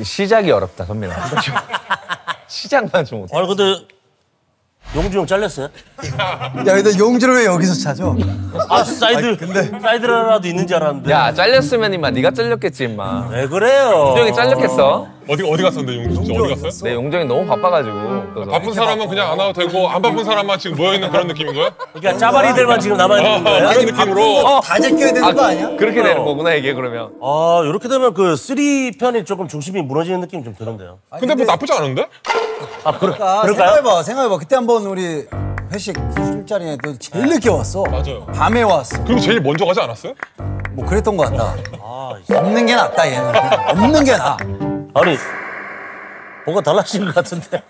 시작이 어렵다, 선배님. 시작만 좀 못해. 아니 근데 용주 형 잘렸어요? 야, 근데 용주를 왜 여기서 찾아? 아 사이드라도 있는 줄 알았는데. 야, 잘렸으면 임마 네가 잘렸겠지 임마. 왜 그래요? 용정이 잘렸겠어? 어디 갔었는데 용주 어디 갔어요? 네, 용정이 너무 바빠가지고. 그래서. 바쁜 사람은 그냥 안 와도 되고 안 바쁜 사람만 지금 모여 있는 그런 느낌인 거야? 그러니까 짜바리들만 지금 남아 있는 거예요? 그런 느낌으로. 다 제껴야 되는 거 아니야? 그렇게 되는 거구나 이게 그러면. 아 이렇게 되면 그 3편이 조금 중심이 무너지는 느낌이 좀 드는데요. 근데 뭐 나쁘지 않은데? 아 그러니까 생각해봐. 그때 한번 우리 회식 술자리에 너 제일 늦게 왔어. 맞아요. 밤에 왔어. 그리고 제일 먼저 가지 않았어요? 뭐 그랬던 것 같다. 아, 없는 게 낫다 얘는. 없는 게 나아. 아니 뭔가 달라진 것 같은데.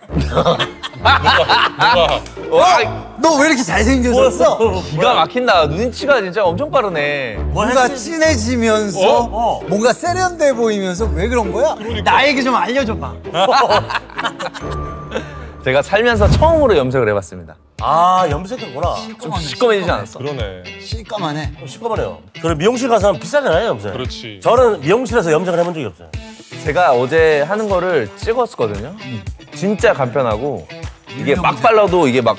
너 왜 이렇게 잘생겨졌어? 기가 막힌다. 눈치가 진짜 엄청 빠르네. 뭔가 친해지면서 뭔가 세련돼 보이면서 왜 그런 거야? 나에게 좀 알려줘봐. 제가 살면서 처음으로 염색을 해봤습니다. 아 염색이구나. 좀 시꺼매지지 않았어? 그러네. 시까만해. 시커머네요. 그리고 미용실 가서 하면 비싸잖아요 염색. 그렇지. 저는 미용실에서 염색을 해본 적이 없어요. 제가 어제 하는 거를 찍었거든요. 진짜 간편하고 이게 막 발라도 이게 막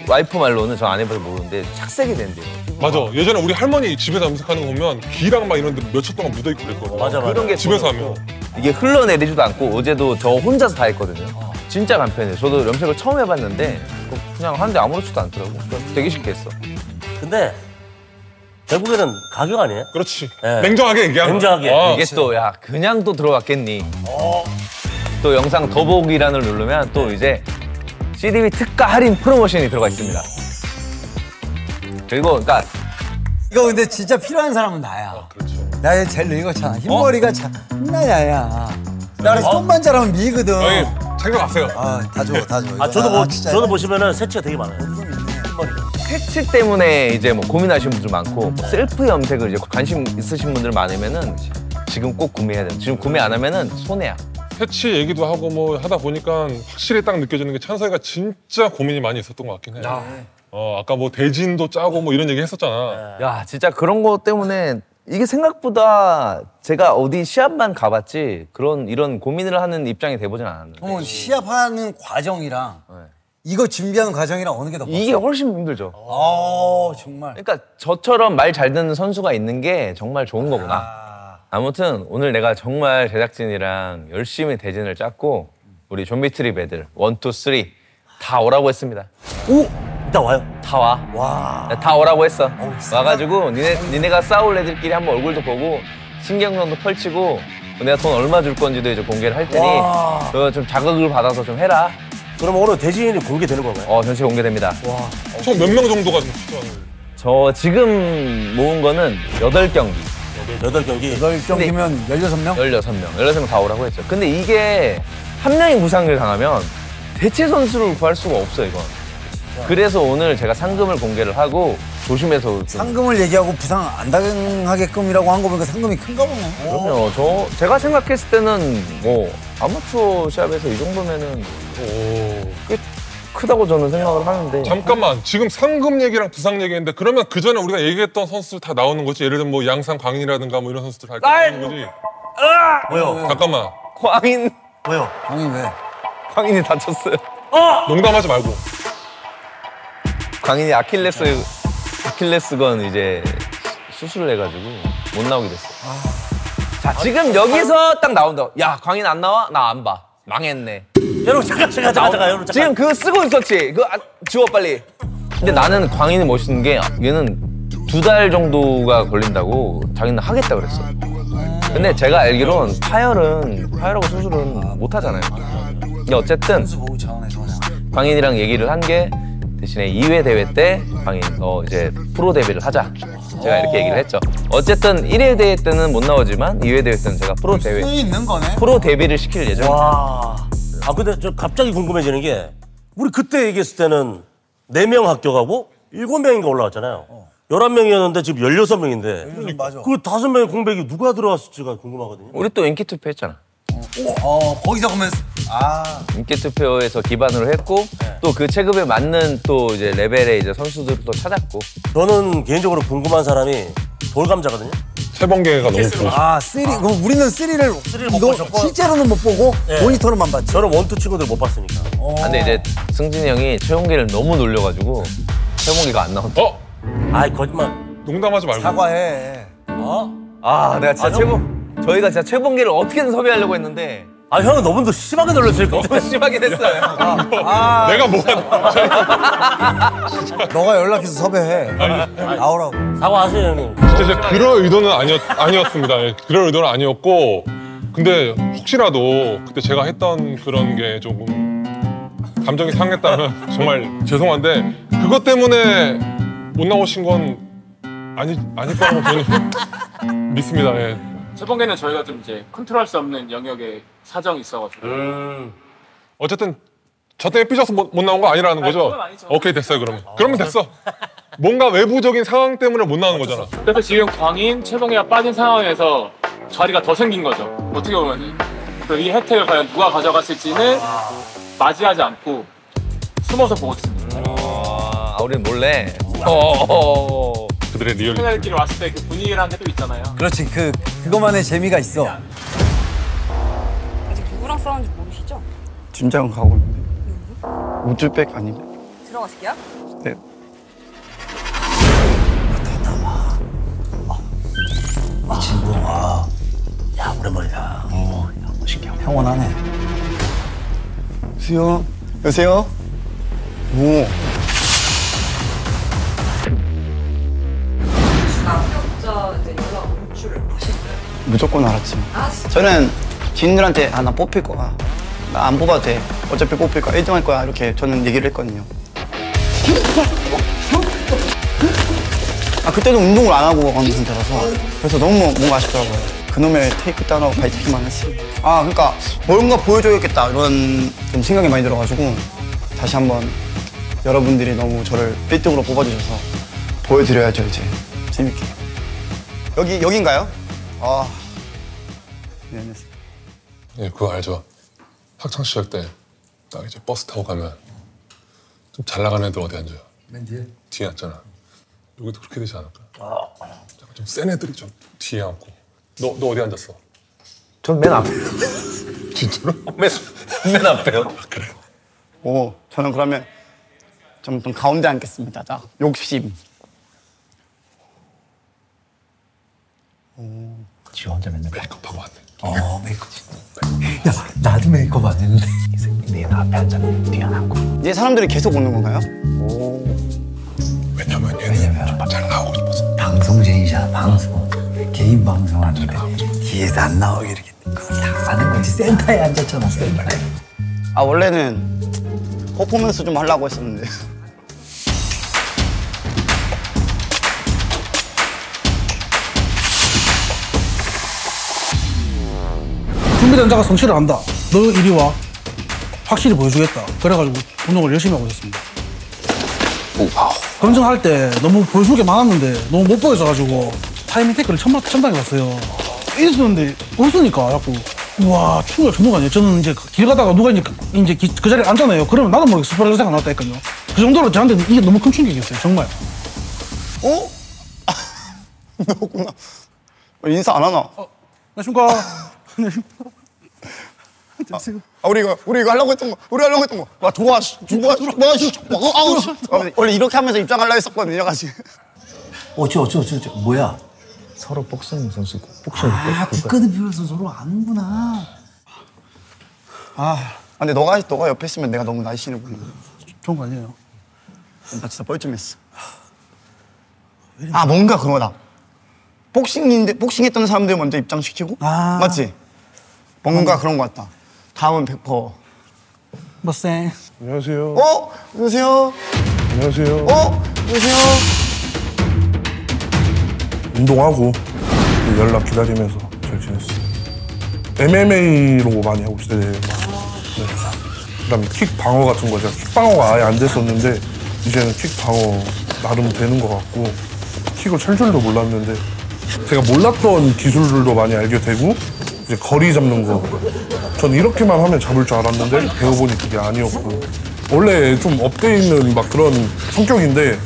와이프 말로는 저 안 해봐서 모르는데 착색이 된대요. 맞아. 예전에 우리 할머니 집에서 염색하는 거 보면 귀랑 막 이런 데 몇 초 동안 묻어있고 그랬거든. 맞아. 그런 게 집에서 하면. 이게 흘러내리지도 않고 어제도 저 혼자서 다 했거든요. 진짜 간편해요. 저도 염색을 처음 해봤는데 그냥 하는데 아무렇지도 않더라고. 되게 쉽게 했어. 근데 결국에는 가격 아니에요? 그렇지. 네. 냉정하게 얘기하면. 냉정하게. 이게 또 야 그냥 또 들어갔겠니? 또 영상 더보기란을 누르면 또 이제 CDB 특가 할인 프로모션이 들어가 있습니다. 그리고 그러니까 이거 근데 진짜 필요한 사람은 나야. 그렇죠. 나 제일 늙었잖아. 흰머리가 장난이야. 나 그래서 좀만 자라면 미거든. 여기 챙겨갔어요. 다 줘. 아 저도 보시면은 새치가 되게 많아요. 패치 때문에 이제 뭐 고민하시는 분들 많고 셀프 염색을 이제 관심 있으신 분들 많으면은 지금 꼭 구매해야 돼요. 지금 구매 안 하면은 손해야. 패치 얘기도 하고 뭐 하다 보니까 확실히 딱 느껴지는 게 찬석이가 진짜 고민이 많이 있었던 것 같긴 해. 아까 뭐 대진도 짜고 뭐 이런 얘기 했었잖아. 야 진짜 그런 거 때문에 이게 생각보다 제가 어디 시합만 가봤지 이런 고민을 하는 입장이 돼보진 않았는데. 그러면 시합하는 과정이랑 이거 준비하는 과정이랑 어느 게 더 이게 훨씬 힘들죠. 정말. 그러니까 저처럼 말 잘 듣는 선수가 있는 게 정말 좋은 거구나. 아무튼 오늘 내가 정말 제작진이랑 열심히 대진을 짰고 우리 좀비트립 애들 1, 2, 3 다 오라고 했습니다. 오! 이따 와요? 다 와. 와. 다 오라고 했어. 와가지고 니네가 싸울 애들끼리 한번 얼굴도 보고 신경전도 펼치고 내가 돈 얼마 줄 건지도 이제 공개를 할 테니 그거 좀 자극을 받아서 좀 해라. 그럼 오늘 대진이 공개되는 건가요? 전체 공개됩니다. 총 몇 명 정도가 좀 출전을? 저 지금 모은 거는 8경기. 8경기? 8경기면 16명? 16명 다 오라고 했죠. 근데 이게 한 명이 부상을 당하면 대체 선수를 구할 수가 없어요, 이건. 그래서 오늘 제가 상금을 공개를 하고 조심해서 상금을 얘기하고 부상 안 당하게끔이라고 한 거 보니까 상금이 큰가 보네. 그럼요. 제가 생각했을 때는 뭐 아마추어 시합에서 이 정도면은 꽤 크다고 저는 생각을 하는데. 잠깐만, 지금 상금 얘기랑 부상 얘기했는데 그러면 그 전에 우리가 얘기했던 선수들 다 나오는 거지? 예를 들면 뭐 양상 광인이라든가 뭐 이런 선수들 다 나오는 거지? 왜요? 잠깐만. 광인. 왜요? 광인 왜? 광인이 다쳤어요. 농담하지 말고. 광인이 아킬레스건 이제 수술을 해가지고 못 나오게 됐어. 자, 지금 여기서 딱 나온다. 야, 광인 안 나와? 나 안 봐. 망했네. 여러분 잠깐 여러분 잠깐. 지금 그거 쓰고 있었지? 그거 지워 빨리. 근데 나는 광인이 멋있는 게 얘는 2달 정도가 걸린다고 자기는 하겠다 그랬어. 근데 제가 알기론 파열하고 수술은 못 하잖아요. 근데 어쨌든 광인이랑 얘기를 한 게 대신에 2회 대회 때 광인 너 이제 프로 데뷔를 하자. 제가 이렇게 얘기를 했죠. 어쨌든 1회 대회 때는 못 나오지만 2회 대회 때는 제가 프로 데뷔를 시킬 예정입니다. 와. 근데 저 갑자기 궁금해지는 게 우리 그때 얘기했을 때는 4명 합격하고 7명인가 올라왔잖아요. 11명이었는데 지금 16명인데 맞아. 그 5명의 공백이 누가 들어왔을지가 궁금하거든요. 우리 또 인기 투표했잖아. 거기서 보면 인기 투표에서 기반으로 했고 또 그 체급에 맞는 또 이제 레벨의 이제 선수들을 또 찾았고. 저는 개인적으로 궁금한 사람이 돌감자거든요. 채번개가 너무 보고 싶어요. 3. 그럼 우리는 3를 못 이거 보셨고. 실제로는 못 보고 예. 모니터로만 봤지. 저는 원투 친구들 못 봤으니까. 근데 이제 승진이 형이 채용기를 너무 놀려가지고 채용기가 안 나온다. 아이 거짓말. 농담하지 말고. 사과해. 아, 내가 진짜 저희가 진짜 채용기를 어떻게든 섭외하려고 했는데 아 형은 너무 더 심하게 놀랐으니까. 너무 심하게 됐어요. 내가 뭐가 너가 연락해서 섭외해. 나오라고. 사과하세요 형님. 진짜 제가 그럴 의도는 아니었습니다. 예, 그럴 의도는 아니었고 근데 혹시라도 그때 제가 했던 그런 게 조금 감정이 상했다면 정말 죄송한데 그것 때문에 못 나오신 건 아닐 거라고 저는 믿습니다. 예. 채번개는 저희가 좀 이제 컨트롤할 수 없는 영역에 사정이 있어가지고 어쨌든 저 때문에 삐져서 못 나온 거 아니라는 거죠? 그건 아니죠. 오케이 됐어요 그러면. 그러면 됐어. 뭔가 외부적인 상황 때문에 못 나오는 거잖아. 그래서 지금 광인 채번개가 빠진 상황에서 자리가 더 생긴 거죠. 어떻게 보면 이 혜택을 과연 누가 가져갔을지는 맞이하지 않고 숨어서 보고 있습니다. 우리는 몰래. 그들의 리얼리티. 패널끼리 왔을 때 그 분위기라는 게 또 있잖아요. 그렇지. 그거만의 재미가 있어. 아직 누구랑 싸우는지 모르시죠? 진짜로 가고 있는데 우즈벡 아니면 들어가실게요. 네. 이 친구, 야 오랜만이다. 평온하네. 여보세요? 여보세요? 오 합격자 이제 연락 올 줄 아셨어요? 무조건 알았지. 아 진짜? 저는 지인들한테 나 뽑힐 거야. 나 안 뽑아도 돼. 어차피 뽑힐 거야. 1등 할 거야. 이렇게 저는 얘기를 했거든요. 그때도 운동을 안 하고 간 상태라서 그래서 너무 뭔가 아쉽더라고요. 그놈의 테이크 따라고 발치기만 했어. 그러니까 뭔가 보여줘야겠다 이런 좀 생각이 많이 들어가지고 다시 한번 여러분들이 너무 저를 1등으로 뽑아주셔서 보여드려야죠 이제 재밌게. 여기인가요? 미안했어. 예, 그거 알죠? 학창 시절 때 딱 이제 버스 타고 가면 좀 잘 나가는 애들 어디 앉아요? 맨 뒤에. 뒤에 앉잖아. 여기도 그렇게 되지 않을까? 약간 좀 센 애들이 좀 뒤에 앉고. 너 어디 앉았어? 전 맨 앞에. 진짜로? 맨 앞에요. 그래. 저는 그러면 좀 가운데 앉겠습니다. 자, 욕심. 지 혼자 맨날. 메이크업하고 왔네. 메이크업. 야, 나도 메이크업 안 했는데. 내가 앞에 앉았는데 뒤에 안 앉고. 이제 사람들이 계속 오는 건가요? 왜냐면 얘는 좀 잘 나오고 싶어서. 방송쟁이잖아, 방송. 개인 방송 하는데 뒤에서 안 나오게 이렇게. 그거 다 아는 거지. 센터에 앉았잖아, 센터에. 원래는 퍼포먼스 좀 하려고 했었는데. 준비단자가 성취를 한다. 너 이리 와. 확실히 보여주겠다. 그래가지고 운동을 열심히 하고 있었습니다. 검증할 때 너무 보여줄 게 많았는데 너무 못 보여줘가지고 타이밍 테이크를 첨당해봤어요. 있었는데 없으니까 자꾸 우와 충격 정도가 아니에요. 저는 이제 길 가다가 누가 이제 그 자리에 앉잖아요. 그러면 나도 모르게 스파일러 생각 났다니까요. 그 정도로 저한테는 이게 너무 큰 충격이었어요. 정말. 너구나. 인사 안 하나? 안녕하십니까. 우리 이거 하려고 했던 거. 와, 좋아. 원래 이렇게 하면서 입장하려고 했었거든요, 같이. 어쩌. 뭐야? 서로 복싱 선수고 복싱. 국가대표라서 서로 아는구나. 근데 너가 옆에 있으면 내가 너무 날씬해 보이네. 좋은 거 아니에요. 나 진짜 뻘쭘했어. 뭔가 그런 거다. 복싱했던 사람들 먼저 입장시키고, 맞지? 뭔가 그런 거 같다. 다음은 100%. 뭐쌩. 안녕하세요. 안녕하세요. 안녕하세요. 안녕하세요. 운동하고 연락 기다리면서 잘 지냈어요. MMA로 많이 하고 있어요. 네. 그다음에 킥 방어 같은 거 제가 킥 방어가 아예 안 됐었는데 이제는 킥 방어 나름 되는 것 같고 킥을 찰 줄도 몰랐는데 제가 몰랐던 기술들도 많이 알게 되고 이제 거리 잡는 거 전 이렇게만 하면 잡을 줄 알았는데 배워보니 그게 아니었고 원래 좀 업돼 있는 막 그런 성격인데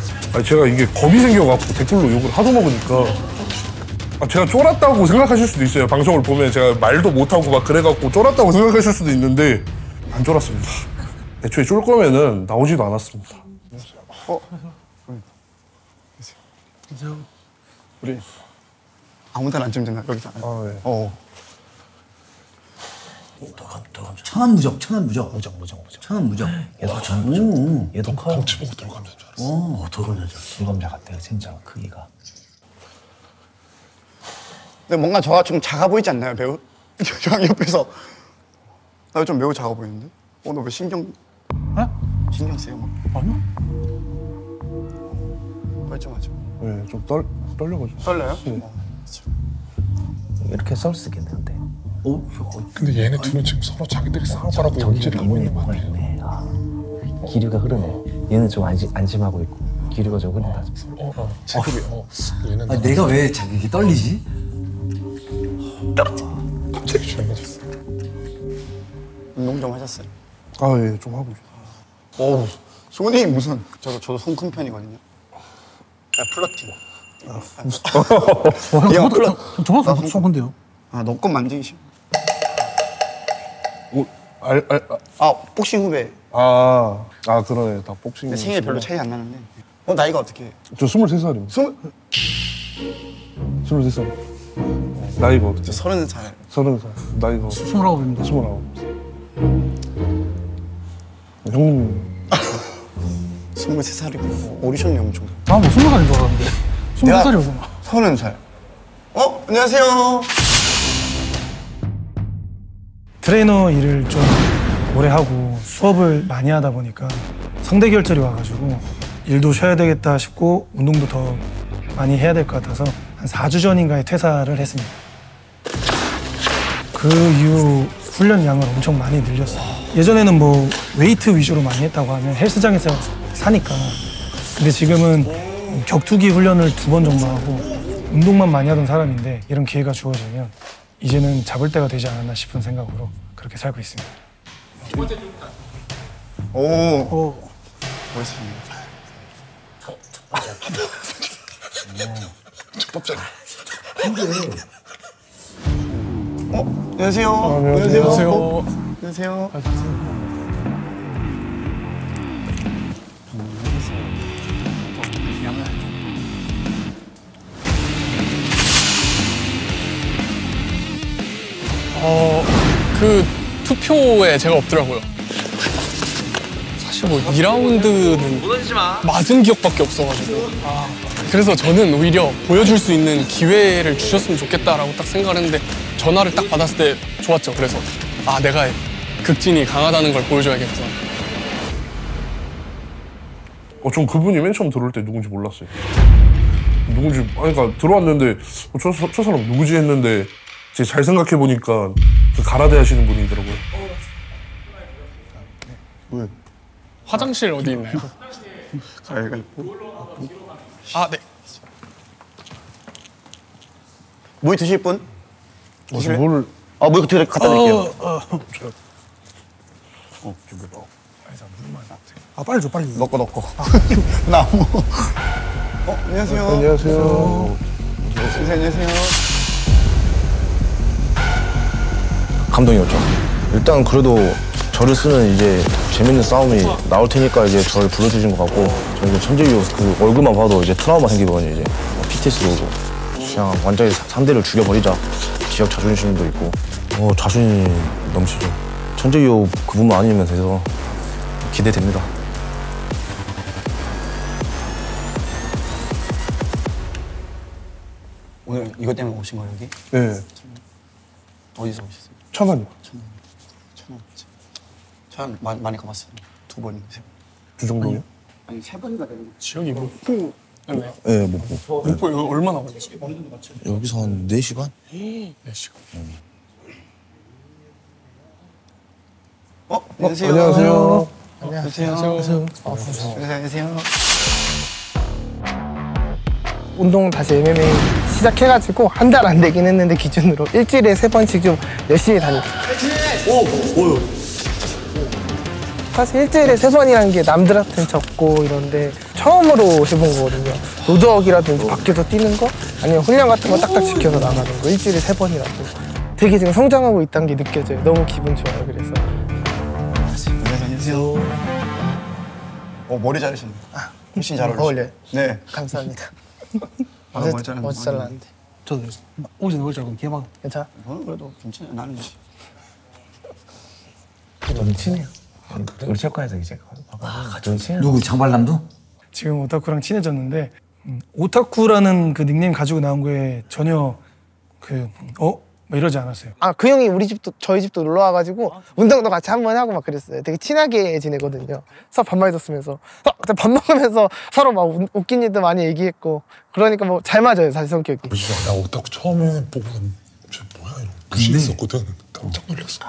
제가 이게 겁이 생겨갖고 댓글로 욕을 하도 먹으니까 제가 쫄았다고 생각하실 수도 있어요. 방송을 보면 제가 말도 못하고 막 그래갖고 쫄았다고 생각하실 수도 있는데 안 쫄았습니다. 애초에 쫄 거면은 나오지도 않았습니다. 우리 아무 데나 앉으면 되나? 여기서 안 아, 네. 천안 무적. 천안 무적. 얘도 커요. 덩치 보고 들어가면 줄 알았어. 더군 여자. 불감자 같아요. 진짜 크기가. 근데 뭔가 저가 좀 작아 보이지 않나요, 매우? 저랑 옆에서 나 좀 매우 작아 보이는데? 너 왜 신경 쓰여? 막 아니요. 멀쩡하죠? 네, 좀 떨려가지고. 떨려요? 이렇게 썰 수 있겠는데. 근데 얘네 둘은 지금 서로 자기들이 싸울 거라고 연기를 하고 있는 거 같아. 기류가 흐르네. 얘는 좀 안심하고 있고 기류가 좀 흐른다. 얘는 내가 왜 이렇게 떨리지? 갑자기 조용해졌어. 운동 좀 하셨어요? 아, 예, 좀 하고 있어요. 손이 무슨 저도 손 큰 편이거든요. 플러팅. 얘가 저보다 손 큰데요. 너 건 만지기 싫어. 복싱 후배. 그러네. 다 복싱. 근데 생일 별로 차이 안 나는데. 나이가 어떻게 해? 저 23살입니다. 23살. 나이가 어떻게? 30살. 30살. 나이가 29입니다. 29. 형님. 23살이고 오디션이 엄청. 뭐 20살인 줄 알았는데. 20살이었구나. 30살. 안녕하세요. 트레이너 일을 좀 오래 하고 수업을 많이 하다 보니까 성대결절이 와가지고 일도 쉬어야 되겠다 싶고 운동도 더 많이 해야 될 것 같아서 한 4주 전인가에 퇴사를 했습니다. 그 이후 훈련 양을 엄청 많이 늘렸어요. 예전에는 뭐 웨이트 위주로 많이 했다고 하면 헬스장에서 사니까. 근데 지금은 격투기 훈련을 2번 정도 하고 운동만 많이 하던 사람인데 이런 기회가 주어지면 이제는 잡을 때가 되지 않았나 싶은 생각으로 그렇게 살고 있습니다. 멋있습니다. 안녕하세요. 안녕하세요. 안녕하세요. 그 투표에 제가 없더라고요. 사실 뭐 2라운드는 맞은 기억밖에 없어가지고. 그래서 저는 오히려 보여줄 수 있는 기회를 주셨으면 좋겠다라고 딱 생각을 했는데 전화를 딱 받았을 때 좋았죠. 그래서 내가 극진이 강하다는 걸 보여줘야겠구나. 전 그분이 맨 처음 들어올 때 누군지 몰랐어요. 누군지, 그러니까 들어왔는데 저 사람 누구지 했는데 제가 잘 생각해 보니까 그 가라데 하시는 분이더라고요. 왜? 화장실 어디 있나요? 가위바위보. 네. 뭐 드실 분? 뭘? 뭐 갖다 드릴게요. 빨리 줘, 빨리. 넣고. 나 안 먹어. 안녕하세요. 안녕하세요. 안녕하세요. 감동이었죠. 일단 그래도 저를 쓰는 이제 재밌는 싸움이 나올 테니까 이제 저를 불러주신 것 같고, 저는 천재유 그 얼굴만 봐도 이제 트라우마 생기거든요. 이제 PTSD 오고 그냥 완전히 상대를 죽여버리자. 지역 자존심도 있고 자신이 넘치죠. 천재유 그분만 아니면 돼서 기대됩니다. 오늘 이것 때문에 오신 거예요, 여기? 네. 어디서 오셨어요? 천안이요. 천안 많이 가봤어요. 2번인가 3번. 그 정도요? 아니 3번인가 되는 거. 지역이 목포. 네, 목포. 목포 여기 얼마나 걸렸어요? 여기서 한 4시간? 4시간. 안녕하세요. 안녕하세요. 안녕하세요. 안녕하세요. 운동 다시 MMA 시작해가지고 한 달 안 되긴 했는데 기준으로 일주일에 3번씩 좀 열심히 다니고. 사실 일주일에 3번이라는 게 남들한테는 적고 이런데 처음으로 해본 거거든요. 로드워크라든지 밖에서 뛰는 거 아니면 훈련 같은 거 딱딱 지켜서 나가는 거 일주일에 3번이라도 되게 지금 성장하고 있다는 게 느껴져요. 너무 기분 좋아요. 그래서 안녕하세요. 머리 자르셨네. 훨씬 잘 어울려요? 네. 감사합니다. 머리 자르는 어제 잘랐는데. 저도 어제 머리 자르고 개막. 괜찮아? 저는 그래도 괜찮아요. 나는 좀 친해요. 우리 체육관에서 이제 같이 친해요. 누구 장발남도? 지금 오타쿠랑 친해졌는데 오타쿠라는 그 닉네임 가지고 나온 거에 전혀 뭐 이러지 않았어요. 아, 그 형이 우리 집도 저희 집도 놀러 와가지고 운동도 같이 한번 하고 막 그랬어요. 되게 친하게 지내거든요. 서로 밥 많이 줬으면서 그때 밥 먹으면서 서로 막 웃긴 일도 많이 얘기했고 그러니까 뭐 잘 맞아요, 사실 성격이. 나 오타쿠 처음에 보고는 쟤 뭐야 이러고 무시했었거든. 깜짝 놀랐어.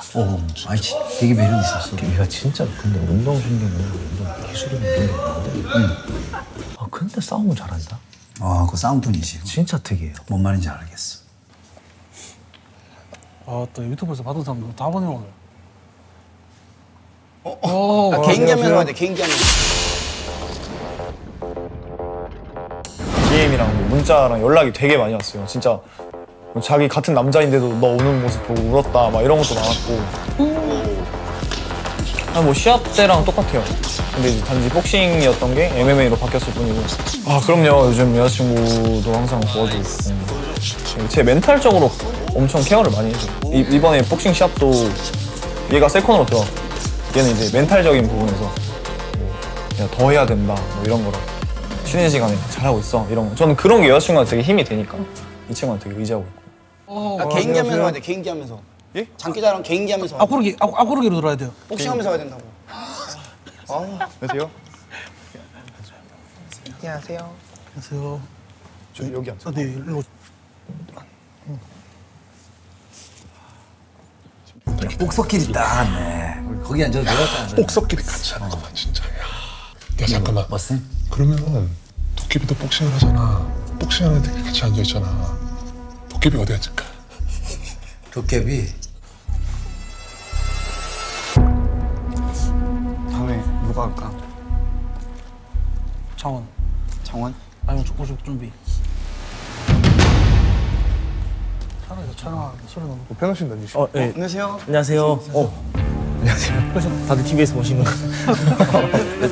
아니 되게 매력 있었어. 얘가 진짜 근데 운동신경은 운동 기술이 있는데 근데 싸움은 잘한다. 그 싸움꾼이지. 진짜 특이해요. 뭔 말인지 알겠어. 또 유튜브에서 받은 사람들 다 보내 오늘. 개인기 하면서 해야 돼. 개인기 하면서. DM이랑 문자랑 연락이 되게 많이 왔어요. 진짜 자기 같은 남자인데도 너 우는 모습 보고 울었다 막 이런 것도 많았고. 뭐 시합 때랑 똑같아요. 근데 이제 단지 복싱이었던 게 MMA로 바뀌었을 뿐이고. 그럼요. 요즘 여자친구도 항상 도와주고 있고. 제 멘탈적으로 엄청 케어를 많이 해줘요. 이번에 복싱 시합도 얘가 세컨으로 들어가. 얘는 이제 멘탈적인 부분에서 야, 더 해야 된다 뭐 이런 거라. 쉬는 시간에 잘하고 있어 이런 거. 저는 그런 게 여자친구한테 되게 힘이 되니까 이 친구한테 되게 의지하고 있고. 개인기 하면서 해야 돼. 개인기 하면서. 예? 장기자랑 개인기 하면서. 앞구르기로 들어야 돼요. 복싱하면서 해야 된다고. 안녕하세요. 안녕하세요. 안녕하세요. 저 여기 앉아. 네, 일로. 복석끼리 딱 네. 거기 앉아도 되겠다. 복석끼리 같이 하는 거만 진짜. 야 잠깐만. 멋쌤? 그러면 도깨비도 복싱을 하잖아. 복싱하는 애들 같이 앉아 있잖아. 도깨비 어디 앉을까? 도깨비. 다음에 누가 할까? 창원. 장원? 아니면 오죽 준비. 차라리 촬영하는데 소리 너무. 편하신다니. 네. 안녕하세요. 안녕하세요. 안녕하세요. 다들 TV에서 보시는 거.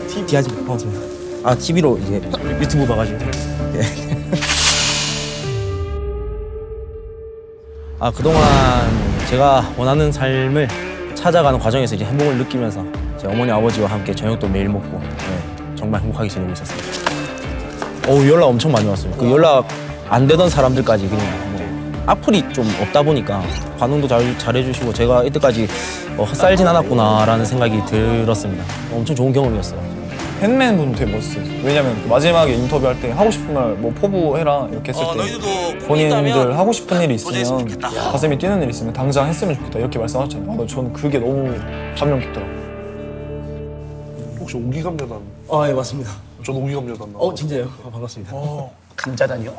TV 아직 반갑습니다. TV로 이제 유튜브 봐가지고. 네. 그동안 제가 원하는 삶을 찾아가는 과정에서 이제 행복을 느끼면서 제 어머니 아버지와 함께 저녁도 매일 먹고 정말 행복하게 지내고 있었습니다. 연락 엄청 많이 왔어요. 그 연락 안 되던 사람들까지 그냥 악플이 좀 없다 보니까 반응도 잘해주시고 제가 이때까지 헛살진 않았구나라는 생각이 들었습니다. 엄청 좋은 경험이었어요. 팬맨 분도 되게 멋있어요. 왜냐면 그 마지막에 인터뷰할 때 하고 싶은 말 뭐 포부해라 이렇게 했을 때 본인들 하고 싶은 일이 있으면 가슴이 뛰는 일이 있으면 당장 했으면 좋겠다 이렇게 말씀하셨잖아요. 저는 그게 너무 감명 깊더라고요. 혹시 오기감자단? 예, 맞습니다. 전 오기감자단 나와요. 진짜요? 반갑습니다. 감자단이요?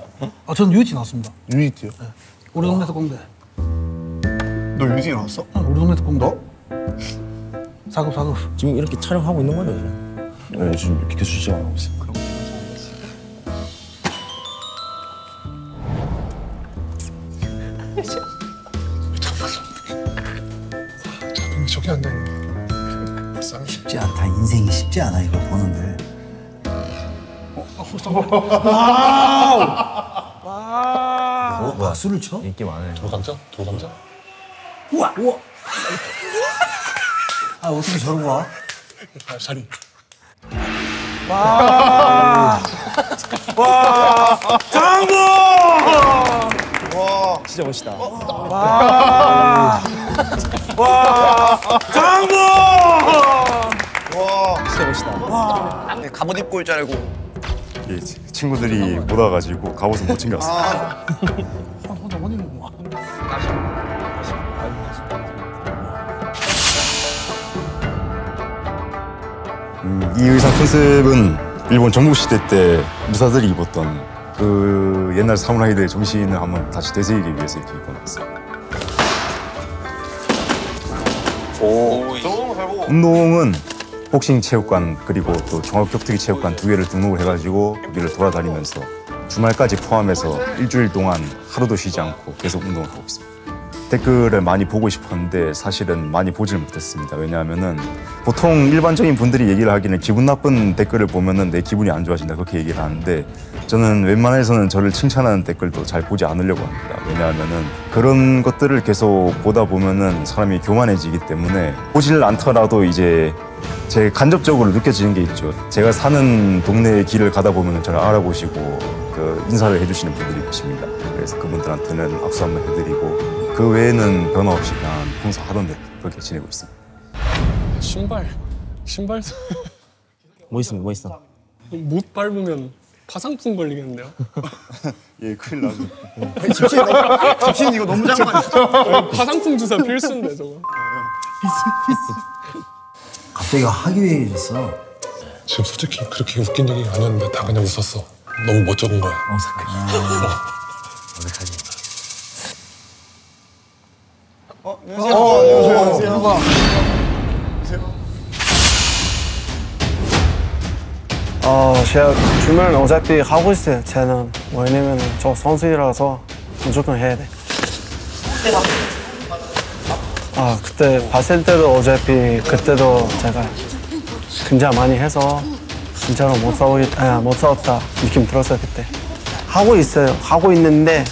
저는 UIT 나왔습니다. UIT요? 네. 우리 동네 특공대. 너 유지 나왔어? 우리 동네 특공대. 4급. 지금 이렇게 촬영하고 있는 거죠? 네, 지금 이렇게 계속 시작하고 있어요. 자꾸 저기 앉는 불쌍해. 쉽지 않다. 인생이 쉽지 않아 이거 보는데. 술을 쳐? 인기 많아요. 돌감자? 돌감자? 우와. 어떻게 저런 거 와? 살이. 장군! 진짜 멋있다. 장군! 진짜 멋있다. 네, 갑옷 입고 올 줄 알고. 친구들이 못 와가지고 갑옷은 못 챙겼어. 혼자 못 입는구만. 이 의상 컨셉은 일본 전국시대 때 무사들이 입었던 그 옛날 사무라이들의 정신을 한번 다시 되새기기 위해서 이렇게 입어놨어요. 운동은 복싱 체육관 그리고 또 종합격투기 체육관 2개를 등록을 해가지고 거기를 돌아다니면서 주말까지 포함해서 일주일 동안 하루도 쉬지 않고 계속 운동을 하고 있습니다. 댓글을 많이 보고 싶었는데 사실은 많이 보질 못했습니다. 왜냐하면은 보통 일반적인 분들이 얘기를 하기는 기분 나쁜 댓글을 보면은 내 기분이 안 좋아진다 그렇게 얘기를 하는데 저는 웬만해서는 저를 칭찬하는 댓글도 잘 보지 않으려고 합니다. 왜냐하면은 그런 것들을 계속 보다 보면은 사람이 교만해지기 때문에 보질 않더라도 이제 제 간접적으로 느껴지는 게 있죠. 제가 사는 동네의 길을 가다 보면은 저를 알아보시고 그 인사를 해주시는 분들이 계십니다. 그래서 그분들한테는 악수 한번 해드리고 그 외에는 변화 없이 그냥 평소 하던 대로 그렇게 지내고 있습니다. 신발 뭐 있습니다. 뭐 있어? 못 밟으면 파상풍 걸리겠는데요? 예, 큰일 나죠. 집신 이거 너무 작은 거 아니야? 파상풍 주사 필수인데 저거. 갑자기 화기애애해졌어. 지금 솔직히 그렇게 웃긴 얘기 아니었는데 다 그냥 웃었어. 너무 멋쩍은 거야. 어색하지. 안녕하세요. 제가 주말은 어차피 하고 있어요. 쟤는 왜냐면 저 선수이라서 무조건 해야 돼. 그때 봤을 때도 어차피 그때도 제가 긴장 많이 해서 진짜로 못 싸웠다 느낌 들었어요 그때. 하고 있어요. 하고 있는데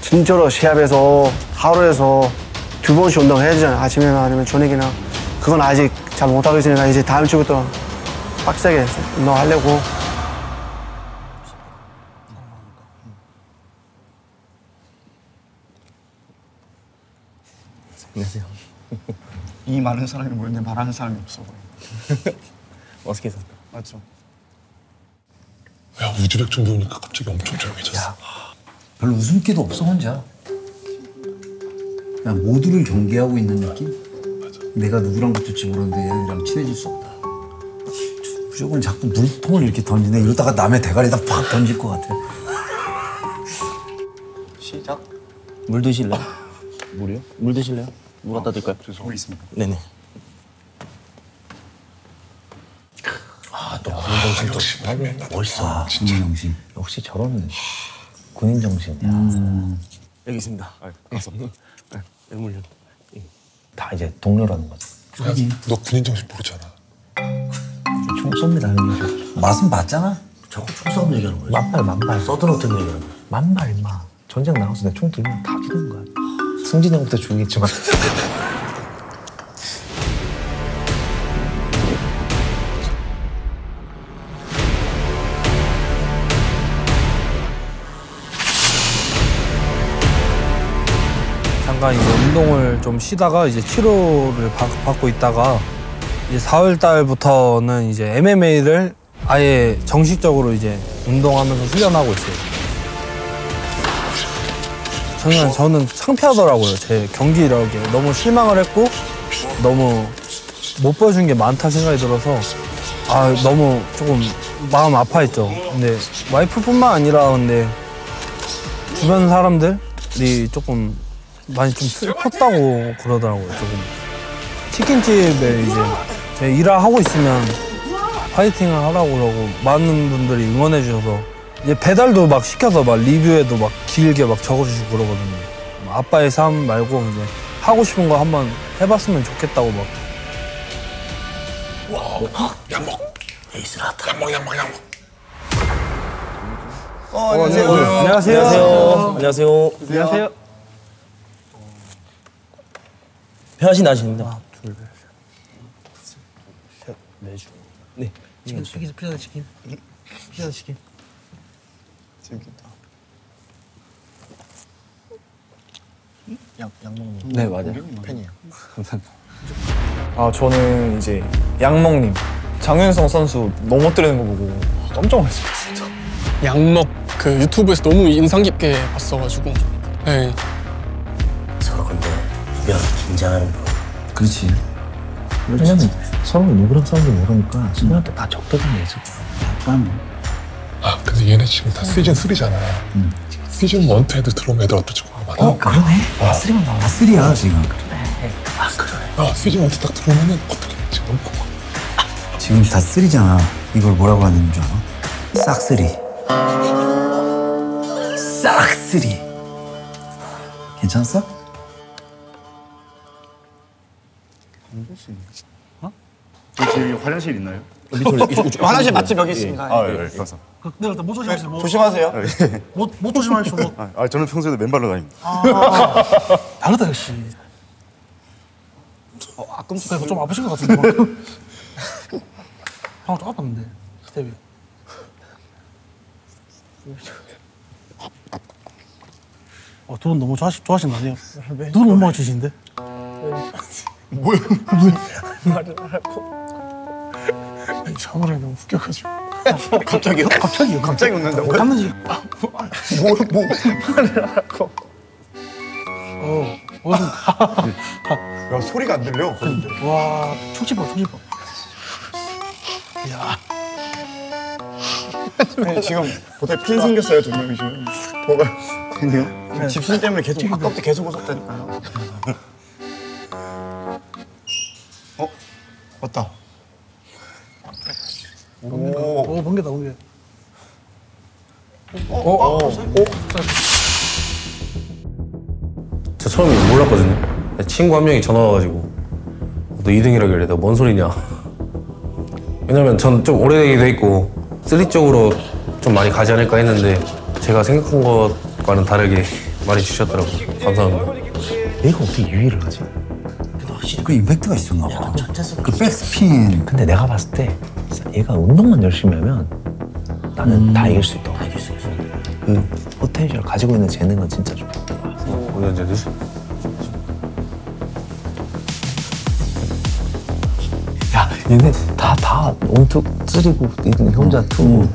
진짜로 시합에서 하루에서 2번씩 운동해야 되잖아요. 아침이나 아니면 저녁이나. 그건 아직 잘 못하고 있으니까 이제 다음 주부터 빡세게 운동하려고. 안녕하세요. 이 많은 사람이 모였는데 말하는 사람이 없어 보여. 어색해서. 맞죠. 야, 우즈벡 보니까 갑자기 엄청 조용해졌어. 별로 웃음기도 없어 혼자. 그냥 모두를 경계하고 있는 느낌? 맞아. 내가 누구랑 붙을지 모르는데 얘네랑 친해질 수 없다. 무조건 자꾸 물통을 이렇게 던지네. 이러다가 남의 대가리에다 팍 던질 것 같아. 시작. 물 드실래요? 물이요? 물 드실래요? 물 갖다 드릴까요? 죄송합니다. 네네. 또 군인 정신도 멋있어. 군인 정신. 역시 저런 군인 정신이야. 여기 있습니다. 감사합니다. 물요. 다 이제 동료라는 거지. 야, 너 군인 정신 모르잖아. 총 쏩니다 형님. 맛은 봤잖아. 자꾸 총 쏘는 얘기하는 거야. 만발. 서든어택 얘기하는 거야. 만발 임마. 전쟁 나가서 내 총 들면 다 죽는 거야. 승진이 형부터 죽이겠지만. 잠깐 이제 운동을 좀 쉬다가 이제 치료를 받고 있다가 이제 4월 달부터는 이제 MMA를 아예 정식적으로 이제 운동하면서 훈련하고 있어요. 저는 창피하더라고요. 제 경기력에 너무 실망을 했고 너무 못 보여준 게 많다 생각이 들어서 너무 조금 마음 아파했죠. 근데 와이프뿐만 아니라 근데 주변 사람들이 조금 많이 좀 슬펐다고 그러더라고요. 조금 치킨집에 이제 제가 일을 하고 있으면 파이팅을 하라고 그러고 많은 분들이 응원해 주셔서 이제 배달도 막 시켜서 막 리뷰에도 막 길게 막 적어주시고 그러거든요. 아빠의 삶 말고 이제 하고 싶은 거 한번 해봤으면 좋겠다고 막. 와, 양복. 에이스 라타. 양복. 안녕하세요. 안녕하세요. 안녕하세요. 안녕하세요. 편하신 나시는데. 둘, 셋, 매주. 네. 피자 치킨. 피자 치킨. 재밌겠다. 양몽님. 네, 맞아요. 팬이에요. 저는 이제 양먹님, 장윤성 선수 넘어뜨리는 거 보고 깜짝 놀랐어요, 진짜. 양먹 그 유튜브에서 너무 인상 깊게 봤어가지고. 네. 서로 근데 이별 긴장하는 거. 그렇지. 왜냐면 서로 누구랑 싸운지 모르니까 친구한테 다 적대감이 있을 거야. 약간. 근데 얘네 지금 다 시즌 3잖아. 시즌 1, 2 애들 들어오면 애들 어떨지 궁금하다. 그러네. 아3만 나와. 아3야 지금. 그래. 그래. 시즌 1, 2 딱 들어오면은 어떻게 될지 너무 궁금해. 지금 다 쓰리잖아. 이걸 뭐라고 하는 줄 알아? 싹쓰리. 싹쓰리. 괜찮았어? 여기 화장실 있나요? 화장실 맛집 여기 있습니다. 아, 예, 감사합니다. 내가 못 조심하세요. 뭐. 조심하세요. 못 조심하시오. 뭐. 저는 평소에도 맨발로 다닙니다. 다르다 역시. 아까 좀 아프신 것 같은데. 방금 좀 아팠는데 스텝이. 두 분 너무 좋아하신다네요. 눈 못 맞추시는데? 뭐야? 말을 하고. 샤워를 너무 웃겨가지고. 갑자기요? 갑자기요? 갑자기 웃는다고요? 갔는지. 말을 하고. 야, 소리가 안 들려. 와, 축지법. 야. 지금 보통 핀 생겼어요, 두 명이 지금. 뭐가 되네요. 집신 때문에 계속 아까부터 계속 웃었다니까요. 맞다. 번개다. 저 처음에 몰랐거든요. 친구 한 명이 전화 와가지고 너 2등이라길래 내가 뭔 소리냐. 왜냐면 전 좀 오래되기도 했고 3 쪽으로 좀 많이 가지 않을까 했는데 제가 생각한 것과는 다르게 많이 주셨더라고요. 감사합니다. 얘가 어떻게 유의를 하지? 그 임팩트가 있었나 봐. 그 백스핀. 근데 내가 봤을 때 얘가 운동만 열심히 하면 나는 다 이길 수 있다. 그 포텐셜 가지고 있는 재능은 진짜 좋아. 어디 앉아야 되지? 야, 얘네 다 원투 쓰리고 혼자 투고.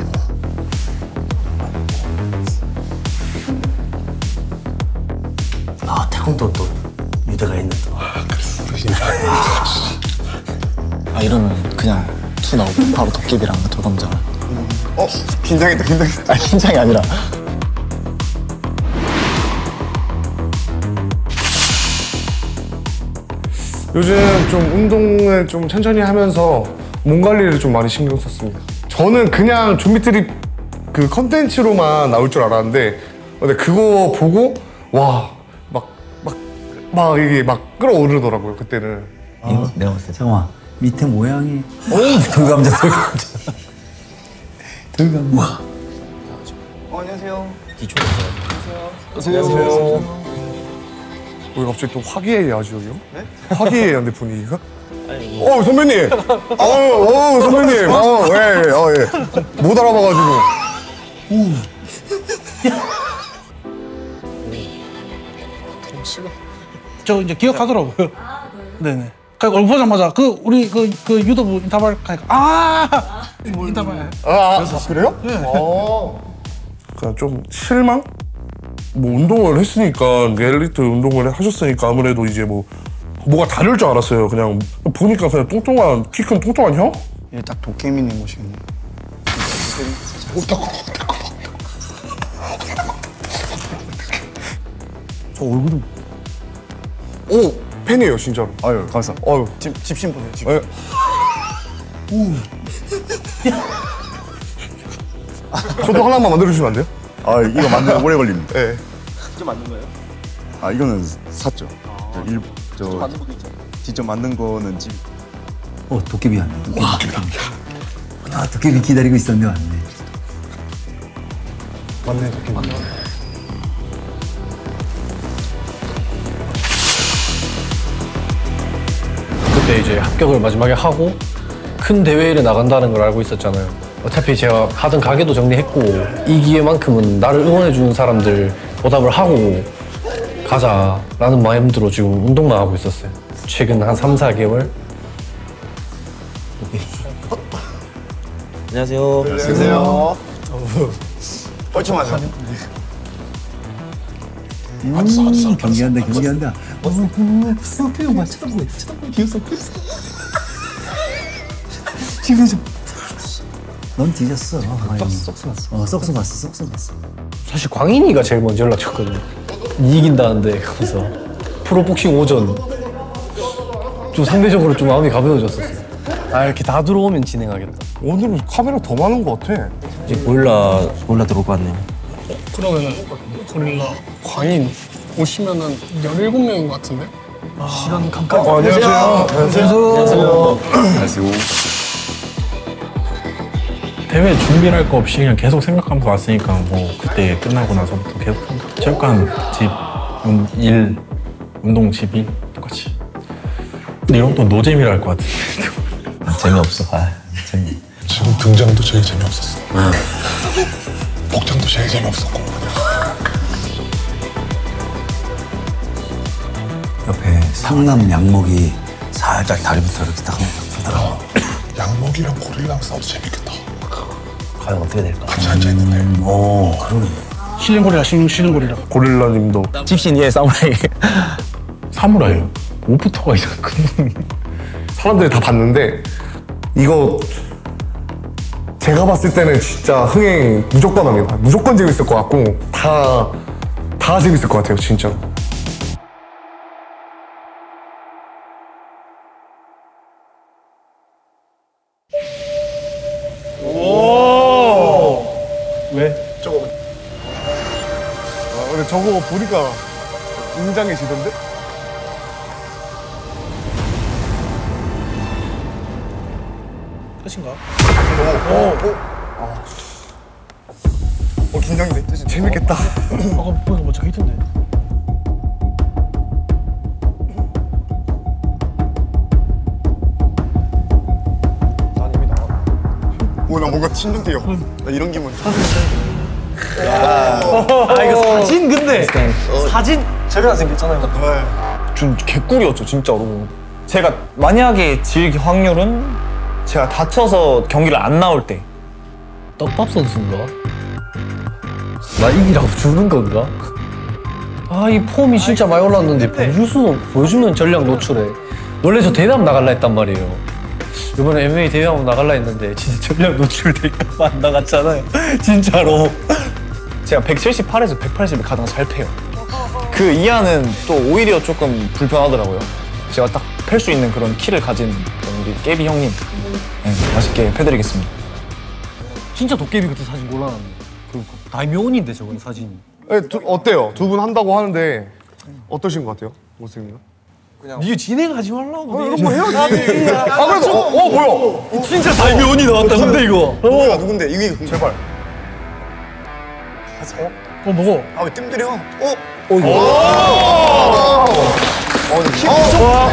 태권도 또 유대가 있는 또. 이러면 그냥 투 나오고 바로 도깨비랑 돌감자. 긴장했다. 아니, 긴장이 아니라. 요즘 좀 운동을 좀 천천히 하면서 몸 관리를 좀 많이 신경 썼습니다. 저는 그냥 좀비 트립 그 컨텐츠로만 나올 줄 알았는데 근데 그거 보고 와 막 이게 막 끌어오르더라고요 그때는. 내가 봤을 때 잠깐만 밑에 모양이 돌감자. 안녕하세요. 안녕하세요. 왜 갑자기 또 화기애애하죠 여기요? 네? 화기애애한데 분위기가? 선배님! 선배님! 예. 못 알아봐가지고. 저 이제 기억하더라고요. 네네. 그러니까 얼굴 보자마자 우리 유도부 인터벌 가니까 인터벌. 그래요? 네. 그냥 좀 실망? 뭐 운동을 했으니까 엘리트 운동을 하셨으니까 아무래도 이제 뭐가 다를 줄 알았어요. 그냥 보니까 그냥 키 큰 뚱뚱한 형? 얘 딱 도깨비님 모시겠네. 저 얼굴은 팬이에요 진짜로. 아유 감사합니다. 집신 보세요. 저도 하나만 만들어주시면 안 돼요? 이거 만드는 오래 걸립니다. 네. 직접 만든 거예요? 이거는 샀죠. 직접 만든 것도 있잖아요. 직접 만든 거는 집. 도깨비 왔네. 도깨비 기다리고 있었네. 맞네 도깨비. 그때 이제 합격을 마지막에 하고 큰 대회를 나간다는 걸 알고 있었잖아요. 어차피 제가 하던 가게도 정리했고 이 기회만큼은 나를 응원해주는 사람들 보답을 하고 가자라는 마음으로 지금 운동만 하고 있었어요. 최근 한 3, 4개월. 안녕하세요. 안녕하세요. 뻘쭘하죠? 경기한다. 표정 봐. 쳐다보고 귀엽어. 지금 넌 뒤졌어. 썩소 봤어. 사실 광인이가 제일 먼저 연락쳤거든요. 이긴다는데 그래서 프로복싱 오전 좀 상대적으로 좀 마음이 가벼워졌었어요. 아 이렇게 다 들어오면 진행하겠다. 오늘은 카메라 더 많은 것 같아. 이제 고릴라 들어올 것 같네요. 그러면은 고릴라 광인 오시면은 17명인 것 같은데? 시간 깜깜. 안녕하세요. 안녕하세요. 대회 준비할 거 없이 그냥 계속 생각하면서 왔으니까 뭐 그때 끝나고 나서부터 계속 체육관 집, 일, 운동 집 일 똑같이. 근데 이런 또 노잼이라 할 것 같은데. 재미없어. 재미. 지금 등장도 제일 재미없었어. 복장도 제일 재미없었고. 옆에 상남 양목이 살짝 다리부터 이렇게 딱 들어가. 양목이랑 고릴라랑 싸워도 재밌겠다. 과연 어떻게 될까? 같이 앉아있는데. 오, 그러네. 실린고리라, 실린고리라. 고릴라님도. 집신이의 사무라이. 사무라이요? 옷부터가 이상 큰. 사람들이 다 봤는데 이거 제가 봤을 때는 진짜 흥행 무조건 합니다. 무조건 재밌을 것 같고 다 재밌을 것 같아요, 진짜. 오! 왜? 저거. 근데 저거 보니까 웅장해지던데? 끝인가? 긴장돼. 재밌겠다. 아까 보니까 뭐 저기 있던데. 오, 나 뭔가 심장 뛰어. 나 이런 기분. 아 이거 사진 근데 사진 제가 생겼잖아요. 좀 개꿀이었죠 진짜로. 제가 만약에 질 확률은 제가 다쳐서 경기를 안 나올 때. 떡밥 선수인가? 나 이기라고 주는 건가? 아 이 폼이 진짜 많이 올랐는데 보여주면 전략 노출해. 원래 저 대회 한번 나갈라 했단 말이에요. 이번에 MMA 대회 한번 나갈라 했는데 진짜 전략 노출될까봐 안 나갔잖아요. 진짜로. 제가 178에서 180을 가장 잘 패요. 그 이하는 또 오히려 조금 불편하더라고요. 제가 딱 팰 수 있는 그런 키를 가진 우리 깨비 형님, 네, 맛있게 패드리겠습니다. 진짜 도깨비 같은 사진 골라놨네. 그러니까 다이묘온인데 저건 사진이. 네, 어때요? 두 분 한다고 하는데 어떠신 것 같아요? 모습이요? 니가 진행하지 말라고. 이런 거 해야지. 아 그래도 뭐야? 진짜 다이묘온이 나왔다. 근데 이거. 뭐야, 누군데? 이게 제발. 뭐고? 아, 왜 뜸들여?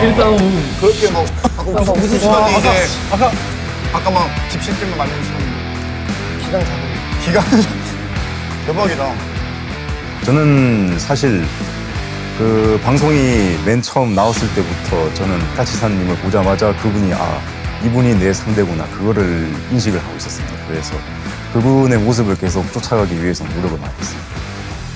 일단 그렇게 막 무슨 시간이 이제 아까 막 집실 때문에 많이 오시는 기강 대박이다. 저는 사실 그 방송이 맨 처음 나왔을 때부터 저는 타치사님을 보자마자 그분이 이분이 내 상대구나 그거를 인식을 하고 있었습니다. 그래서 그분의 모습을 계속 쫓아가기 위해서 노력을 많이 했습니다.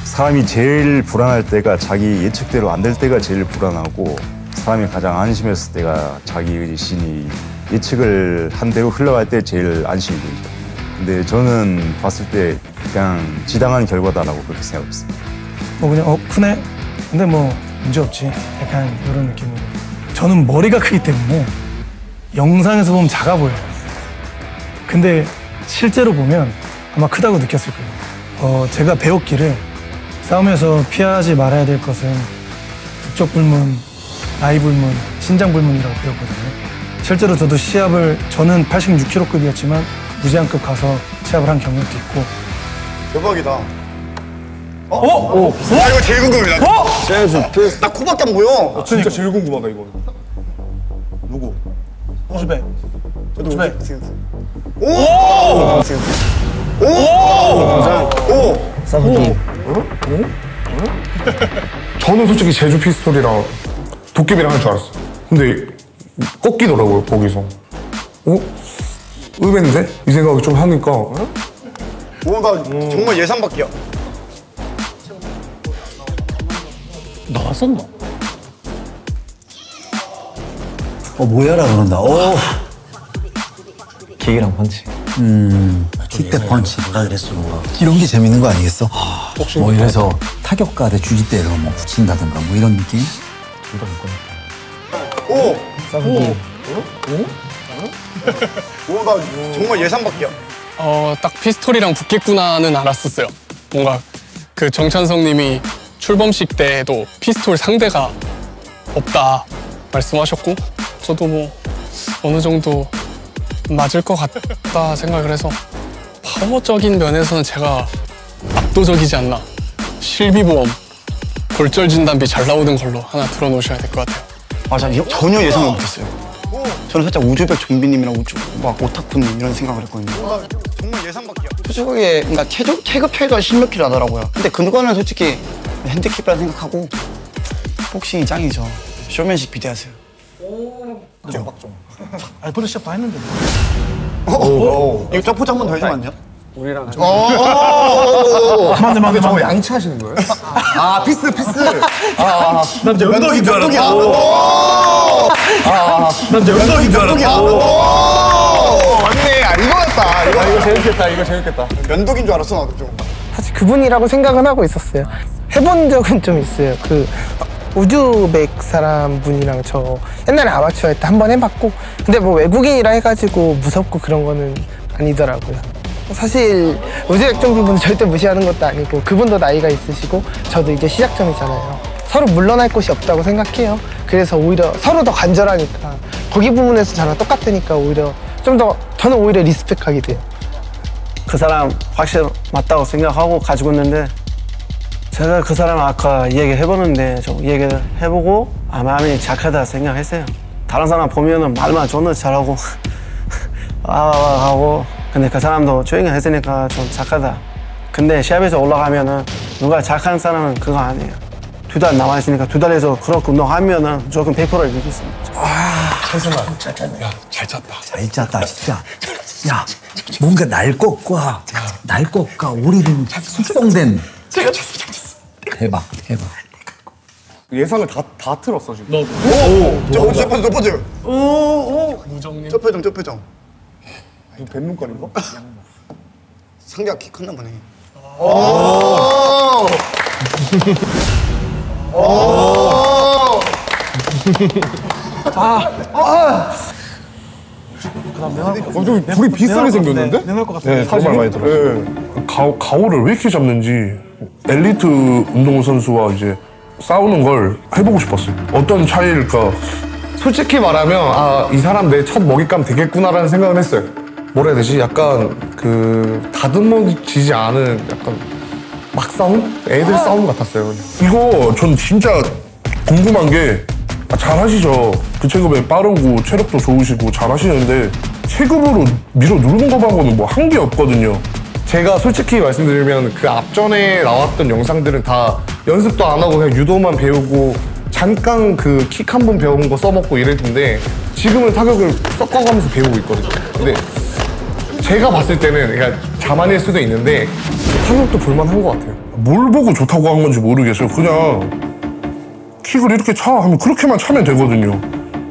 사람이 제일 불안할 때가 자기 예측대로 안 될 때가 제일 불안하고 사람이 가장 안심했을 때가 자기 자신이 예측을 한 대로 흘러갈 때 제일 안심이 됩니다. 근데 저는 봤을 때 그냥 지당한 결과다라고 그렇게 생각했습니다. 뭐 그냥 크네? 근데 뭐 문제 없지. 약간 이런 느낌으로. 저는 머리가 크기 때문에 영상에서 보면 작아 보여요. 근데 실제로 보면 아마 크다고 느꼈을 거예요. 제가 배웠기를 싸움에서 피하지 말아야 될 것은 북쪽불문, 나이불문, 신장불문이라고 배웠거든요. 실제로 저도 저는 86kg급이었지만 무제한급 가서 시합을 한 경력도 있고. 대박이다. 이거 제일 궁금해. 나 코밖에 안 보여. 진짜 제일 궁금하다 이거. 누구? 호수배. 호수배. 오! 싸우기. 저는 솔직히 제주 피스톨이랑 도깨비랑 할 줄 알았어. 근데 꺾이더라고요 거기서. 의외인데? 이 생각을 좀 하니까. 나 정말 예상 밖이야. 나왔었나? 뭐야라 그런다. 킥이랑 펀치. 킥대 펀치 내가 그랬어. 이런 게 재밌는 거 아니겠어? 뭐 이래서 타격가 대 주짓대 이런 거뭐 붙인다든가 뭐 이런 느낌? 오! 싸우기. 나 정말 예상 밖이야. 딱 피스톨이랑 붙겠구나는 알았었어요. 뭔가 그 정찬성님이 출범식 때도 피스톨 상대가 없다 말씀하셨고 저도 뭐 어느 정도 맞을 것 같다 생각을 해서 파워적인 면에서는 제가 압도적이지 않나. 실비보험, 골절 진단비 잘 나오는 걸로 하나 들어놓으셔야 될 것 같아요. 맞아, 전혀 예상을 못했어요. 저는 살짝 우즈벡 좀비님이랑 막 오타쿠님 이런 생각을 했거든요. 정말 예상 밖이야. 솔직하게 그러니까 체급 차이가 10몇 킬로 나더라고요. 근데 그거는 솔직히 핸디캡이라 생각하고 복싱이 짱이죠. 쇼맨식 비대하세요. 그죠? 아니 벌써 시작 다 했는데. 이거 점포즈 한 번 더 해주면 안 돼요? 우리랑 맞네. 저거 양치하시는 거예요? 아 피스. 난 면도기인 줄 알았어. 난 면도기인 줄 알았어. 맞네. 이거였다. 이거 재밌겠다. 면도기인 줄 알았어 나도 좀. 사실 그분이라고 생각은 하고 있었어요. 해본 적은 좀 있어요. 그 우즈벡 사람 분이랑 저 옛날에 아마추어 할 때 한 번 해봤고, 근데 뭐 외국인이라 해가지고 무섭고 그런 거는 아니더라고요. 사실 우즈벡 좀비분은 절대 무시하는 것도 아니고 그분도 나이가 있으시고 저도 이제 시작점이잖아요. 서로 물러날 곳이 없다고 생각해요. 그래서 오히려 서로 더 간절하니까 거기 부분에서 저랑 똑같으니까 오히려 좀 더 저는 오히려 리스펙하게 돼요. 그 사람 확실히 맞다고 생각하고 가지고 있는데 제가 그 사람 아까 얘기해보는데 좀 얘기를 해보고 마음이 착하다 생각했어요. 다른 사람 보면은 말만 존나 잘하고 하고 근데 그 사람도 조용히 했으니까 좀 착하다. 근데 시합에서 올라가면은 누가 착한 사람은 그거 아니에요. 2달 남아있으니까 2달에서 그렇게 운동하면은 무조건 100%를 이기겠습니다. 잘 찼다. 잘 짰다 진짜. 야 뭔가 날 것과 오래된 숙성된. 잘 찼어. 해봐. 예상을 다 틀었어 지금. 저 포즈. 무정님. 저 표정. 이거 뱃눈깔인가? 상대가 키 컸나 보네. 좀 둘이 비슷하게 생겼는데? 내놓을 것 같은데. 네, 정말 많이 들었어요. 가오를 왜 이렇게 잡는지 엘리트 운동부 선수와 이제 싸우는 걸 해보고 싶었어요. 어떤 차이일까? 솔직히 말하면 이 사람 내 첫 먹잇감 되겠구나라는 생각은 했어요. 뭐라 해야 되지? 약간 다듬어지지 않은 약간 막 싸움? 애들 싸움 같았어요. 이거 전 진짜 궁금한 게 잘하시죠. 그 체급에 빠르고 체력도 좋으시고 잘하시는데 체급으로 밀어 누르는 거 말고는 뭐 한 게 없거든요. 제가 솔직히 말씀드리면 그 앞전에 나왔던 영상들은 다 연습도 안 하고 그냥 유도만 배우고 잠깐 그 킥 한 번 배운 거 써먹고 이랬는데 지금은 타격을 섞어가면서 배우고 있거든요. 근데 제가 봤을 때는 그러니까 자만일 수도 있는데 타격도 볼만한 것 같아요. 뭘 보고 좋다고 한 건지 모르겠어요. 그냥 킥을 이렇게 차 하면 그렇게만 차면 되거든요.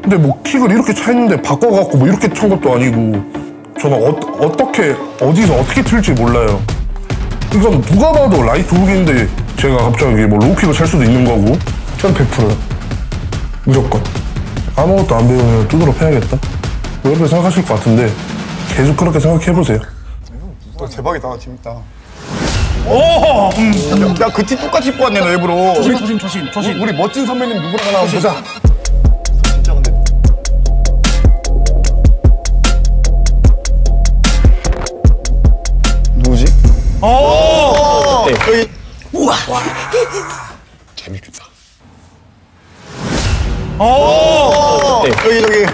근데 뭐 킥을 이렇게 차 있는데 바꿔갖고 뭐 이렇게 찬 것도 아니고 저는 어디서 어떻게 틀지 몰라요. 이건 누가 봐도 라이트 훅인데 제가 갑자기 뭐 로우킥을 찰 수도 있는 거고 전 100%요. 무조건. 아무것도 안 배우면 두드러 패야겠다. 뭐 이렇게 생각하실 것 같은데 계속 그렇게 생각해보세요. 대박이다. 재밌다. 야, 그 티 똑같이 입고 왔네, 너 일부러. 조심. 우리 멋진 선배님 누구랑 하나 한번 보자. 진짜 근데. 누구지? 여기. 우와. 재밌겠다. 여기.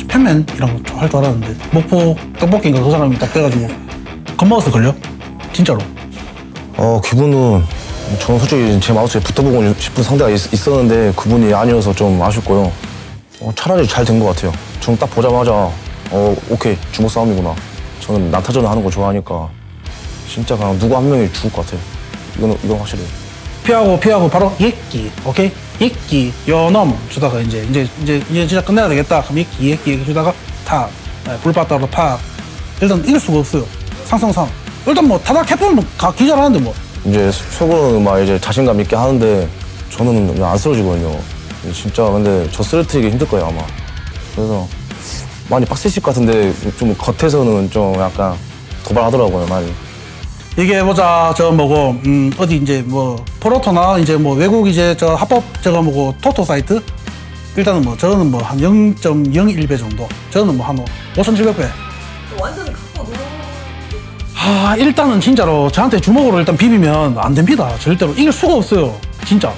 팬맨 이런 거 할 줄 알았는데 목포 떡볶이인가 그 사람이 딱 돼가지고 겁먹어서 걸려? 진짜로. 그분은 저는 솔직히 제 마우스에 붙어보고 싶은 상대가 있었는데 그분이 아니어서 좀 아쉽고요. 차라리 잘 된 것 같아요. 저는 딱 보자마자 오케이 주먹 싸움이구나. 저는 난타전을 하는 거 좋아하니까 진짜 그냥 누구 한 명이 죽을 것 같아요. 이건 확실히. 피하고 바로 예끼, 오케이? 예끼, 요놈 주다가 이제 진짜 끝내야 되겠다. 그럼 예끼 주다가 탁, 불바다로 팍. 일단 이길 수가 없어요. 상성상. 일단 뭐 타닥 해보면 기절하는데 뭐. 이제 속으로는 막 이제 자신감 있게 하는데 저는 그냥 안 쓰러지거든요. 진짜 근데 저 쓰러뜨리기 힘들 거예요 아마. 그래서 많이 빡세실 것 같은데 좀 겉에서는 좀 약간 도발하더라고요 많이. 얘기해보자. 저 뭐고 어디 이제 뭐 포로토나 이제 뭐 외국 이제 저 합법 저거 뭐고 토토 사이트 일단은 뭐 저는 뭐 한 0.01배 정도. 저는 뭐 한 5,700배. 완전 갖고 놀아. 일단은 진짜로 저한테 주먹으로 일단 비비면 안 됩니다. 절대로 이길 수가 없어요. 진짜.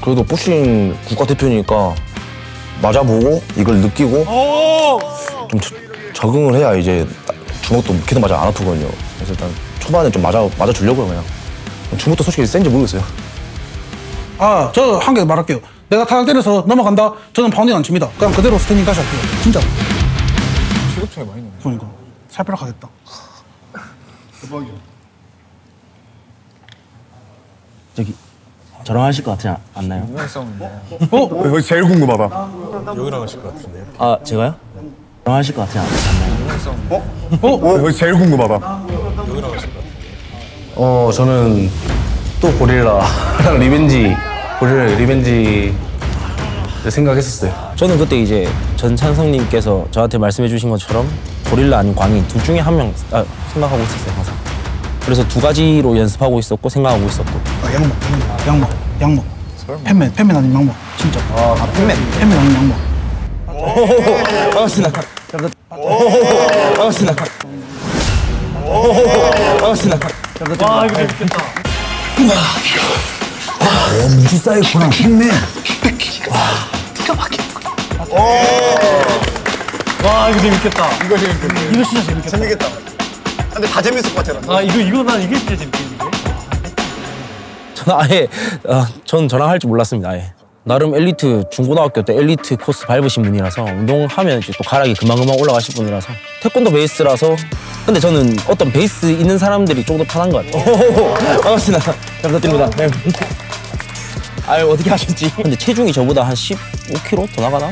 그래도 복싱 국가대표니까 맞아보고 이걸 느끼고 좀 적응을 해야 이제 주먹도 걔도 맞아 안 아프거든요. 그래서 일단 초반에 좀 맞아주려고요 그냥. 주먹도 솔직히 센지 모르겠어요. 저 한 개 말할게요. 내가 타격 때려서 넘어간다. 저는 파운딩 안 칩니다. 그냥 그대로 스탠딩 다시 할게요. 진짜. 체급 차이 많이 나네. 그러니까 살펴락하겠다. 대박이야. 저기 저랑 하실 것 같지 않나요? 이거 제일 궁금하다. 여기랑 하실 것 같은데요? 아 제가요? 저랑 하실 것 같지 않나요? 이거 제일 궁금하다. 여기랑 하실 것 같은데요? 저는 또 고릴라랑 리벤지 생각했었어요. 저는 그때 이제 전찬성님께서 저한테 말씀해 주신 것처럼 고릴라 아닌 광인 둘 중에 한 명 생각하고 있었어요 항상. 그래서 두 가지로 연습하고 있었고 생각하고 있었고. 양목. 팬맨 아닌 양목. 진짜. 팬맨 아닌 양목. 반갑습니다. 반갑습니다. 반갑습니다. 와 이거 재밌겠다. 무지 사이코랑 팬맨. 기가 막히다. 와 이거 재밌겠다. 이거 재밌겠네. 이거 진짜 재밌겠다. 재밌겠다. 근데 다 재밌을 것 같아. 이거 난 이게 진짜 재밌겠는데. 저는 아예 전 저랑 할 줄 몰랐습니다. 아예. 나름 엘리트 중고등학교 때 엘리트 코스 밟으신 분이라서 운동하면 이제 또 가락이 금방금방 올라가실 분이라서 태권도 베이스라서. 근데 저는 어떤 베이스 있는 사람들이 좀 더 편한 것 같아요. 반갑습니다. 잘 부탁드립니다. 네. 아유 어떻게 하셨지? 근데 체중이 저보다 한 15kg 더 나가나?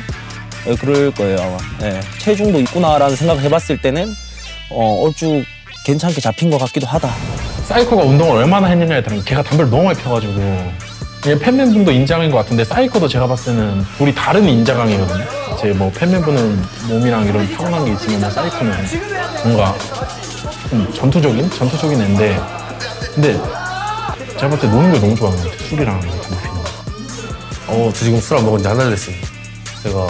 네, 그럴 거예요 아마. 네. 체중도 있구나라는 생각을 해봤을 때는 얼추 괜찮게 잡힌 것 같기도 하다. 사이코가 운동을 얼마나 했느냐에 따라 걔가 담배를 너무 많이 펴가지고 팬맨분도 인자강인 것 같은데 사이코도 제가 봤을 때는 둘이 다른 인자강이거든요. 제 뭐 팬맨분은 몸이랑 이런 타고난 게 있으면 사이코는 뭔가 좀 전투적인 애인데 근데 제가 봤을 때 노는 걸 너무 좋아하는 것 같아요. 술이랑 담배 피는 거. 저 지금 술 안 먹은 지 한 달 됐어요. 제가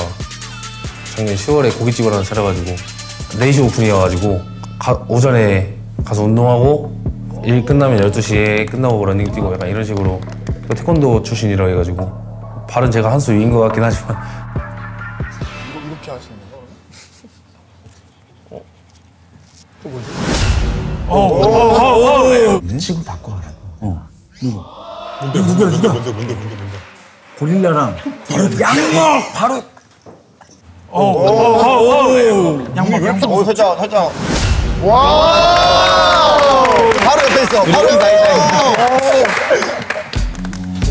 작년 10월에 고깃집을 하나 차려가지고 4시 오픈이어가지고 오전에 가서 운동하고 일 끝나면 12시에 끝나고 러닝 뛰고 약간 이런 식으로 태권도 출신이라 해가지고 발은 제가 한 수 위인 것 같긴 하지만 이렇게 하시는 거? 또 뭐지? 지금 바꿔라. 누구? 뭔데? 고릴라랑 바로 양목. 살짝. 와! 바로 옆에 있어. 바로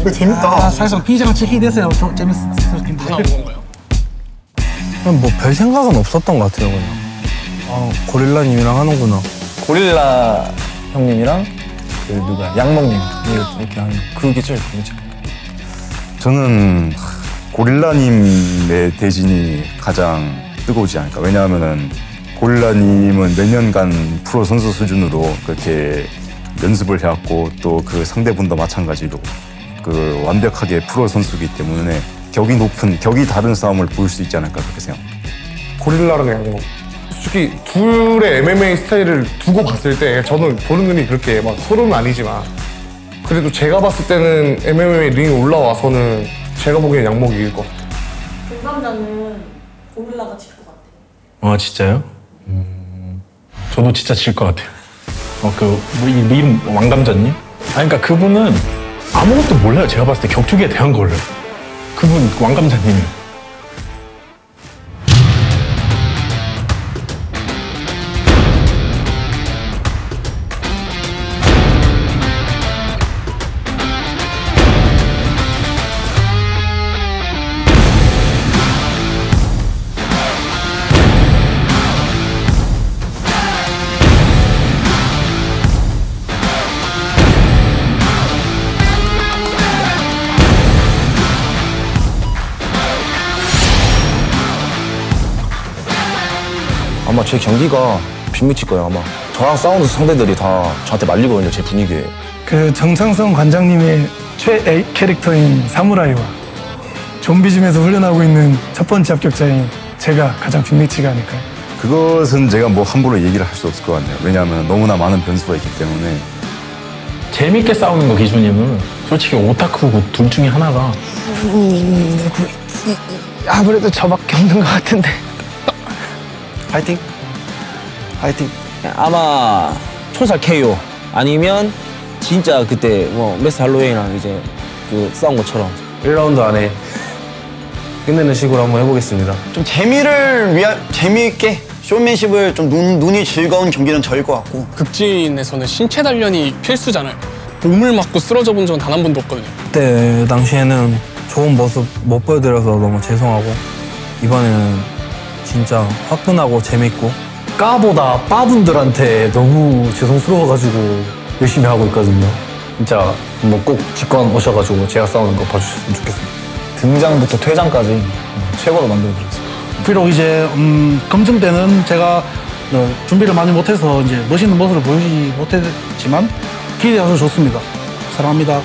이거 재밌다. 사실상 피자랑 치킨이 됐어요. 더 재밌을 텐데. 그냥 뭐 별 생각은 없었던 것 같아요 그냥. 고릴라님이랑 하는구나. 고릴라 형님이랑 그 누가 양목님 이렇게 하는 그게 제일 재밌죠. 저는 고릴라님의 대진이 가장 뜨거우지 않을까. 왜냐하면은 고릴라님은 몇 년간 프로 선수 수준으로 그렇게 연습을 해왔고 또 그 상대분도 마찬가지로 그 완벽하게 프로 선수이기 때문에 격이 다른 싸움을 보일 수 있지 않을까 그렇게 생각합니다. 고릴라랑 양목. 솔직히 둘의 MMA 스타일을 두고 봤을 때 저는 보는 눈이 그렇게 막 서로는 아니지만 그래도 제가 봤을 때는 MMA 링에 올라와서는 제가 보기엔 양목이 이길 것 같아요. 동감자는 고릴라가 질 것 같아요. 아 진짜요? 저도 진짜 질 것 같아요. 이름 왕감자님? 그러니까 그분은 아무것도 몰라요. 제가 봤을 때 격투기에 대한 거를. 그분 왕감자님이. 아마 제 경기가 빅매치 거예요 아마. 저랑 싸우는 상대들이 다 저한테 말리거든요 제 분위기에. 그 정창성 관장님의 최애 캐릭터인 사무라이와 좀비즘에서 훈련하고 있는 첫 번째 합격자인 제가 가장 빅매치가 아닐까요? 그것은 제가 뭐 함부로 얘기를 할 수 없을 것 같네요. 왜냐하면 너무나 많은 변수가 있기 때문에. 재밌게 싸우는 거 기준이면 솔직히 오타쿠고 둘 중에 하나가 아무래도 저밖에 없는 것 같은데. 파이팅. 파이팅. 아마 촌살 KO 아니면 진짜 그때 뭐 메스 할로웨이랑 이제 그 싸운 것처럼 1라운드 안에 끝내는 식으로 한번 해보겠습니다. 좀 재미있게 쇼맨십을 좀 눈이 즐거운 경기는 저일 것 같고. 극진에서는 신체 단련이 필수잖아요. 몸을 맞고 쓰러져 본 적은 단 한 번도 없거든요. 그때 당시에는 좋은 모습 못 보여드려서 너무 죄송하고 이번에는 진짜 화끈하고 재밌고 까보다 빠분들한테 너무 죄송스러워가지고 열심히 하고 있거든요. 진짜 뭐 꼭 직관 오셔가지고 제가 싸우는 거 봐주셨으면 좋겠습니다. 등장부터 퇴장까지 최고로 만들어드리겠습니다. 비록 이제 검증 때는 제가 준비를 많이 못해서 이제 멋있는 모습을 보이지 못했지만 기대해서 좋습니다. 사랑합니다.